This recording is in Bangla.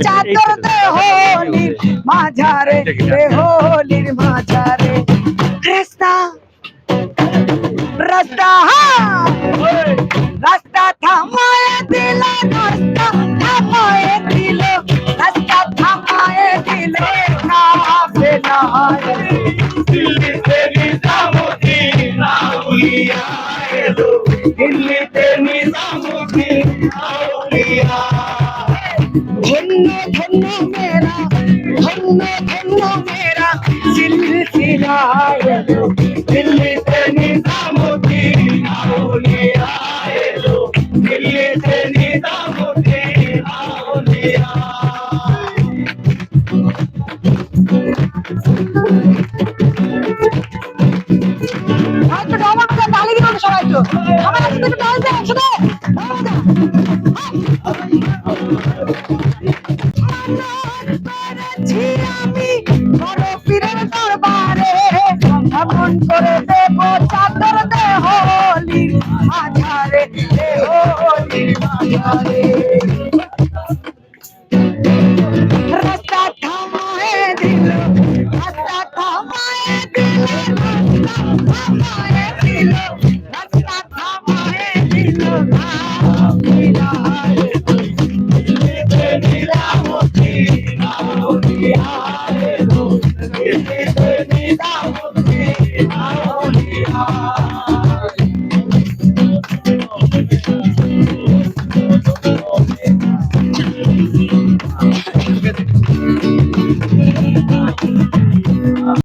চাদর দে হোলির মাঝারে, দে হোলির মাঝারে। রাস্তা রাস্তা রাস্তা থামায়ে দিল, রাস্তা থামায়ে দিল, রাস্তা থামায়ে দিল কাফেলা। দিল্লিতে নিজামুদ্দিন আউলিয়া এলো, দিল্লিতে নিজামুদ্দিন আউলিয়া। ধন্য ধন্য মেরা, ধন্য ধন্য মেরা সিলসিলা এলো, দিল্লিতে নিজামুদ্দিন আউলিয়া এলো, দিল্লিতে নিজামুদ্দিন আউলিয়া। একটু আমার কাছে তালি দিবেন সবাই, একটু আমার কাছে একটু তালি দেন একসাথে। আমি বড় পীরের দরবারে এমন করে দেব চাদর দে হোলির মাঝারে, দে হোলির মাঝারে। রাস্তা থামায়ে দিল, রাস্তা থামায়ে দিল, রাস্তা থামায়ে দিল, রাস্তা থামায়ে দিল কাফেলা। দিল্লিতে নিজামুদ্দিন আউলিয়া এলো, দিল্লিতে নিজামুদ্দিন আউলিয়া।